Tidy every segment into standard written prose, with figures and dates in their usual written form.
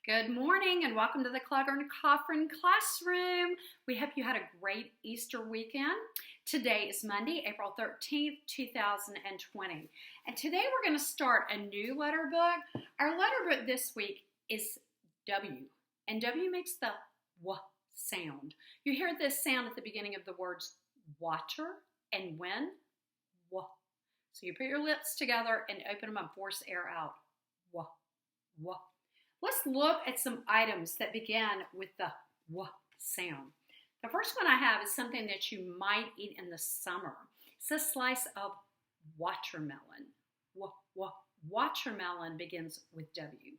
Good morning and welcome to the Clogger and Coffin Classroom. We hope you had a great Easter weekend. Today is Monday, April 13th, 2020. And today we're going to start a new letter book. Our letter book this week is W. And W makes the W sound. You hear this sound at the beginning of the words water and when? W. So you put your lips together and open them up, force air out. W, W. Let's look at some items that begin with the W sound. The first one I have is something that you might eat in the summer. It's a slice of watermelon. Watermelon begins with W.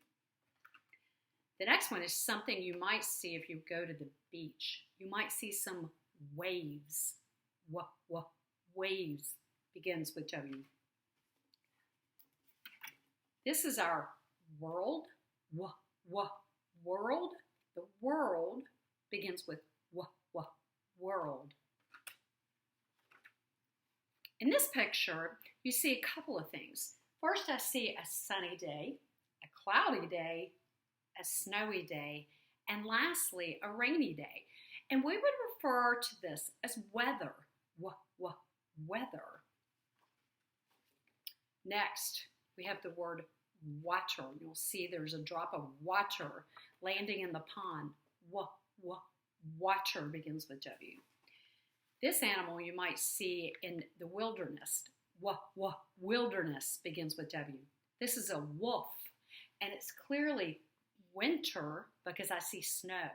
The next one is something you might see if you go to the beach. You might see some waves. Waves begins with W. This is our world. World. The world begins with world. In this picture, you see a couple of things. First, I see a sunny day, a cloudy day, a snowy day, and lastly, a rainy day. And we would refer to this as weather. Weather. Next, we have the word water. You'll see there's a drop of water landing in the pond. Water begins with W. This animal you might see in the wilderness. Wilderness begins with W. This is a wolf, and it's clearly winter because I see snow.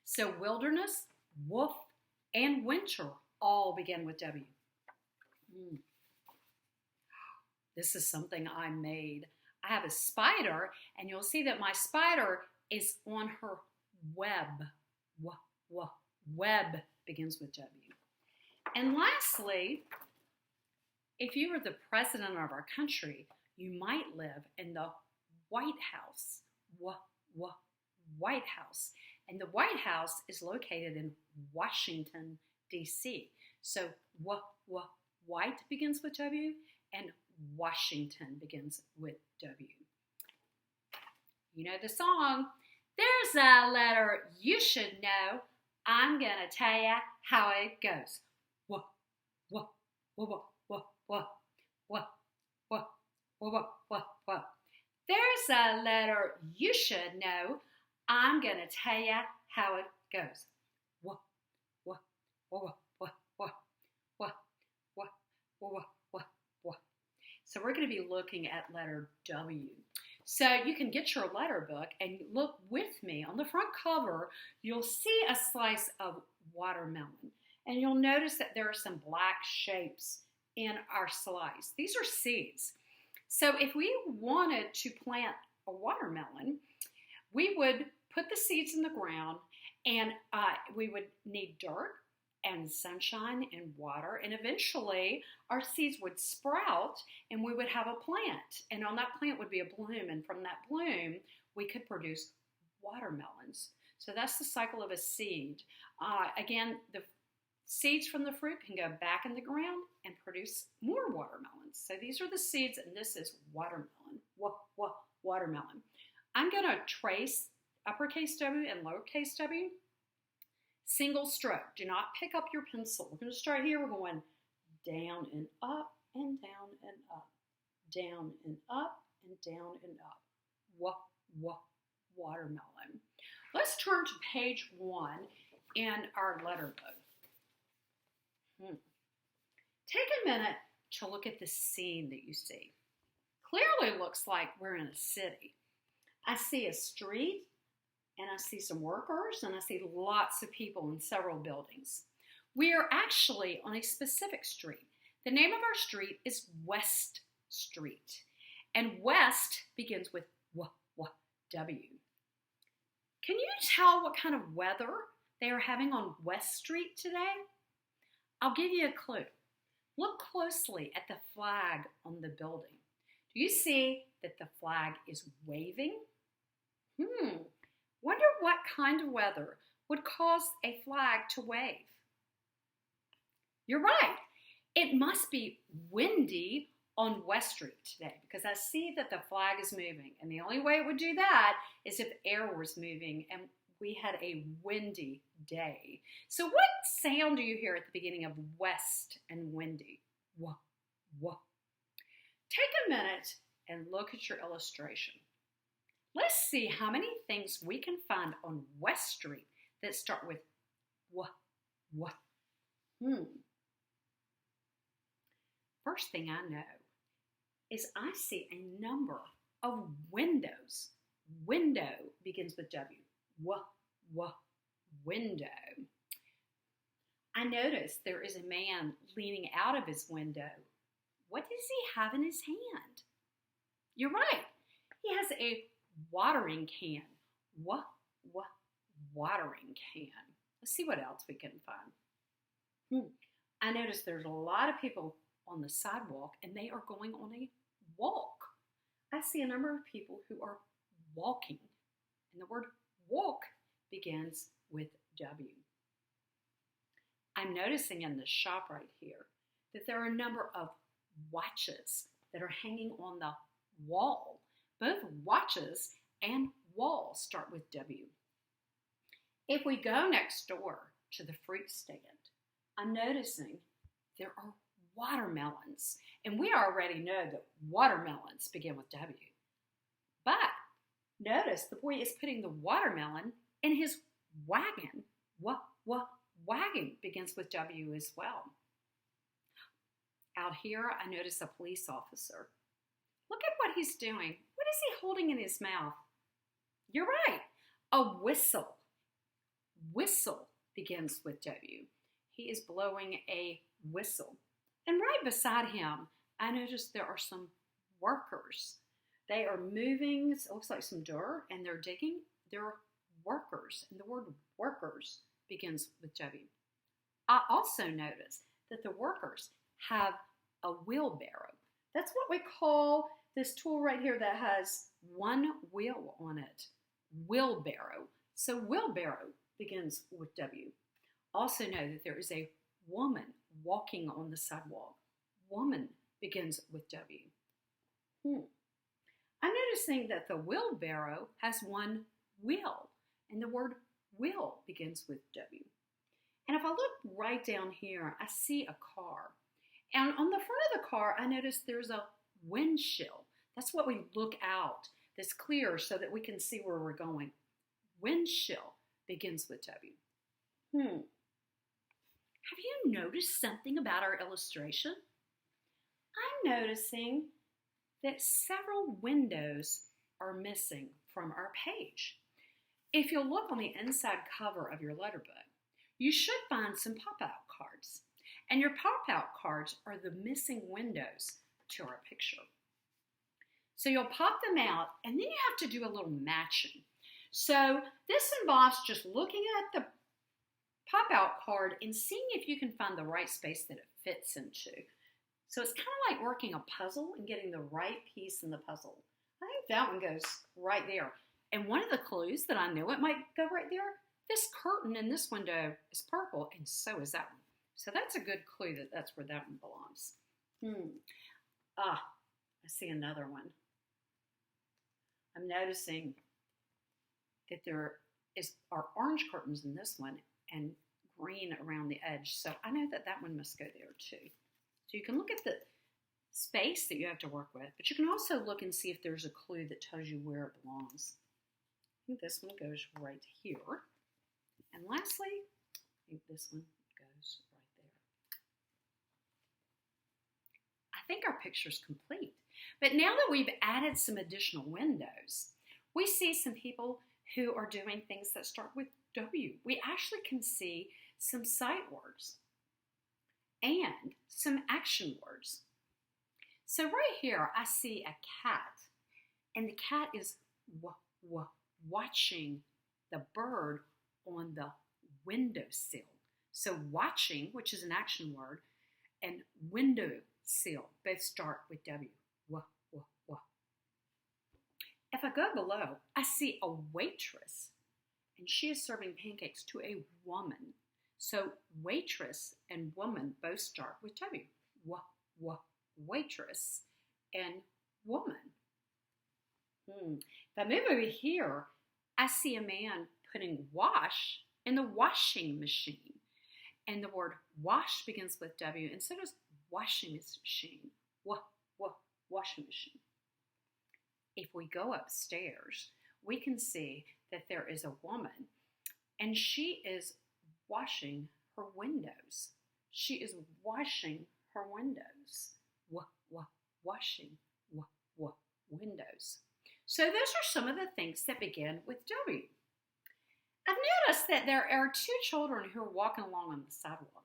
So wilderness, wolf, and winter all begin with W. This is something I made. I have a spider, and you'll see that my spider is on her web. Web begins with W. And lastly, if you were the president of our country, you might live in the White House. White House. And the White House is located in Washington, D.C. So white begins with W, and Washington begins with W. You know the song. There's a letter you should know. I'm going to tell you how it goes. There's a letter you should know. I'm going to tell you how it goes. So we're going to be looking at letter W. So you can get your letter book and look with me. On the front cover, you'll see a slice of watermelon. And you'll notice that there are some black shapes in our slice. These are seeds. So if we wanted to plant a watermelon, we would put the seeds in the ground, and we would need dirt and sunshine and water, and eventually our seeds would sprout and we would have a plant, and on that plant would be a bloom, and from that bloom we could produce watermelons. So that's the cycle of a seed. Again, the seeds from the fruit can go back in the ground and produce more watermelons. So these are the seeds, and this is watermelon. Watermelon. I'm going to trace uppercase W and lowercase w. Single stroke. Do not pick up your pencil. We're going to start here. We're going down and up and down and up. Down and up and down and up. Watermelon. Let's turn to page 1 in our letter book. Take a minute to look at the scene that you see. Clearly looks like we're in a city. I see a street, and I see some workers, and I see lots of people in several buildings. We are actually on a specific street. The name of our street is West Street, and West begins with W. Can you tell what kind of weather they are having on West Street today? I'll give you a clue. Look closely at the flag on the building. Do you see that the flag is waving? Wonder what kind of weather would cause a flag to wave. You're right. It must be windy on West Street today because I see that the flag is moving. And the only way it would do that is if air was moving and we had a windy day. So what sound do you hear at the beginning of west and windy? Wah, wah. Take a minute and look at your illustration. Let's see how many things we can find on West Street that start with wah, wah. First thing I know is I see a number of windows. Window begins with W. Wah, wah, window. I notice there is a man leaning out of his window. What does he have in his hand? You're right. He has a watering can. Wah, wah, watering can. Let's see what else we can find. I notice there's a lot of people on the sidewalk and they are going on a walk. I see a number of people who are walking. And the word walk begins with W. I'm noticing in the shop right here that there are a number of watches that are hanging on the wall. Both watches and wall start with W. If we go next door to the fruit stand, I'm noticing there are watermelons. And we already know that watermelons begin with W. But notice the boy is putting the watermelon in his wagon. Wagon begins with W as well. Out here, I notice a police officer. Look at what he's doing. What is he holding in his mouth? You're right, a whistle. Whistle begins with W. He is blowing a whistle. And right beside him, I notice there are some workers. They are moving, it looks like some dirt, and they're digging. They're workers, and the word workers begins with W. I also notice that the workers have a wheelbarrow. That's what we call this tool right here that has one wheel on it. Wheelbarrow. So wheelbarrow begins with W. Also know that there is a woman walking on the sidewalk. Woman begins with W. I'm noticing that the wheelbarrow has one wheel, and the word wheel begins with W. And if I look right down here, I see a car. And on the front of the car, I notice there's a windshield. That's what we look out, that's clear so that we can see where we're going. Windshield begins with W. Have you noticed something about our illustration? I'm noticing that several windows are missing from our page. If you'll look on the inside cover of your letter book, you should find some pop-out cards. And your pop-out cards are the missing windows to our picture. So you'll pop them out, and then you have to do a little matching. So this involves just looking at the pop-out card and seeing if you can find the right space that it fits into. So it's kind of like working a puzzle and getting the right piece in the puzzle. I think that one goes right there. And one of the clues that I knew it might go right there, this curtain in this window is purple, and so is that one. So that's a good clue that that's where that one belongs. I see another one. I'm noticing that there are orange curtains in this one and green around the edge. So I know that that one must go there too. So you can look at the space that you have to work with, but you can also look and see if there's a clue that tells you where it belongs. I think this one goes right here. And lastly, I think this one goes right there. I think our picture's complete. But now that we've added some additional windows, we see some people who are doing things that start with W. We actually can see some sight words and some action words. So right here, I see a cat, and the cat is watching the bird on the windowsill. So watching, which is an action word, and windowsill both start with W. If I go below, I see a waitress, and she is serving pancakes to a woman. So waitress and woman both start with W. Waitress. and woman. If I move over here, I see a man putting wash in the washing machine. And the word wash begins with W, and so does washing machine. Washing machine. If we go upstairs, we can see that there is a woman, and she is washing her windows. She is washing her windows. Washing windows. So those are some of the things that begin with W. I've noticed that there are two children who are walking along on the sidewalk.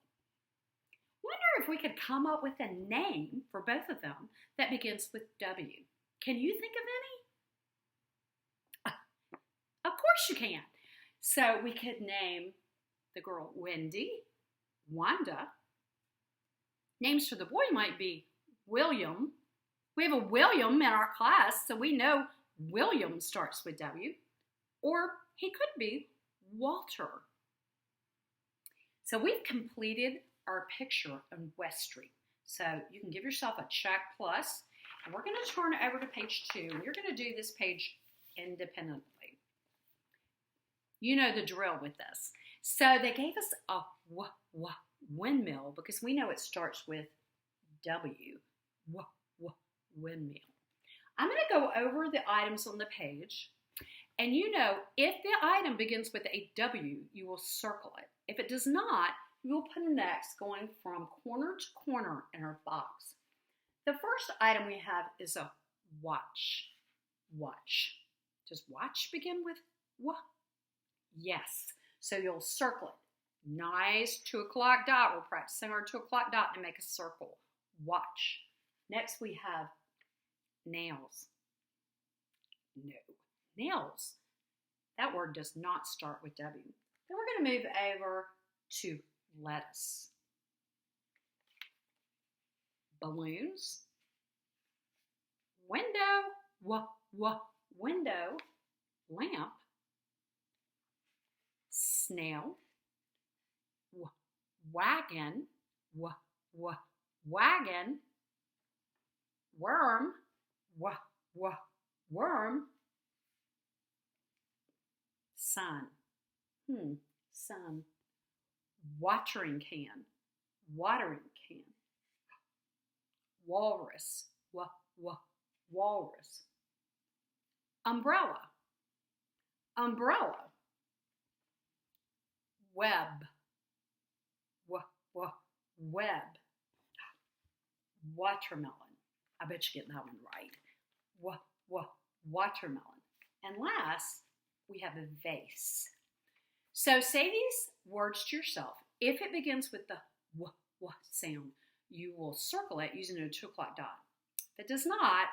Wonder if we could come up with a name for both of them that begins with W. Can you think of any? Of course you can. So we could name the girl Wendy, Wanda. Names for the boy might be William. We have a William in our class, so we know William starts with W. Or he could be Walter. So we've completed our picture on West Street. So you can give yourself a check plus, and we're going to turn over to page 2. You're going to do this page independently. You know the drill with this. So they gave us a windmill because we know it starts with W. Windmill. I'm going to go over the items on the page. And you know, if the item begins with a W, you will circle it. If it does not, you will put an X going from corner to corner in our box. The first item we have is a watch. Watch. Does watch begin with W? Yes. So you'll circle it. Nice 2 o'clock dot. We're practicing our 2 o'clock dot and make a circle. Watch. Next we have nails. No. Nails. That word does not start with W. Then we're going to move over to lettuce. Balloons. Window. Window. Lamp. Snail. Wagon. Wagon. Worm. Worm. Sun. Sun. Watering can. Watering can. Walrus. Walrus. Umbrella. Umbrella. Web. Web. Watermelon. I bet you get that one right. Watermelon. And last, we have a vase. So say these words to yourself. If it begins with the w sound, you will circle it using a 2 o'clock dot. If it does not,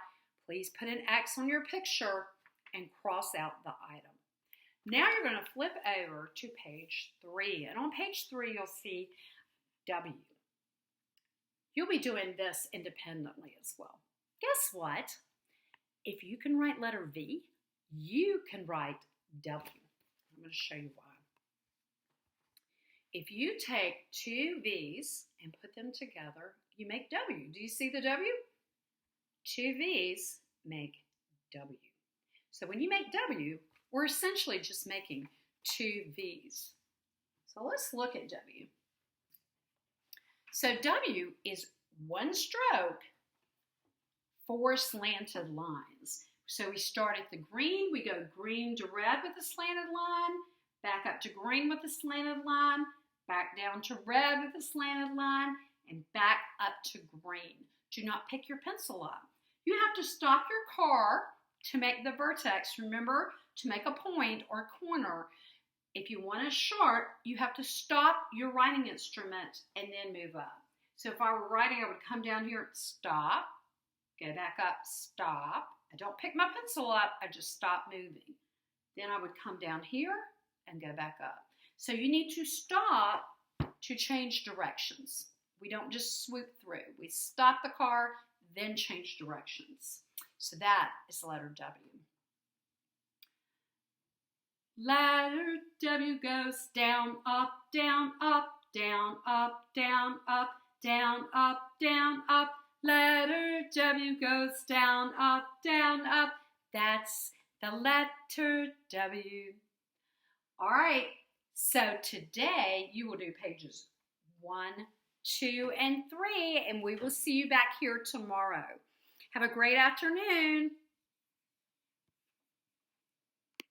please put an X on your picture and cross out the item. Now you're going to flip over to page 3. And on page 3, you'll see W. You'll be doing this independently as well. Guess what? If you can write letter V, you can write W. I'm going to show you why. If you take 2 V's and put them together, you make W. Do you see the W? 2 V's make W. So when you make W, we're essentially just making 2 V's. So let's look at W. So W is 1 stroke, 4 slanted lines. So we start at the green, we go green to red with a slanted line, back up to green with a slanted line, back down to red with a slanted line, and back up to green. Do not pick your pencil up. You have to stop your car to make the vertex. Remember, to make a point or corner. If you want a sharp, you have to stop your writing instrument and then move up. So if I were writing, I would come down here, stop, go back up, stop. I don't pick my pencil up, I just stop moving. Then I would come down here and go back up. So you need to stop to change directions. We don't just swoop through. We stop the car, then change directions. So that is the letter W. Letter W goes down, up, down, up, down, up, down, up, down, up, down, up. Letter W goes down, up, down, up. That's the letter W. All right, so today you will do pages 1, 2, and 3, and we will see you back here tomorrow. Have a great afternoon.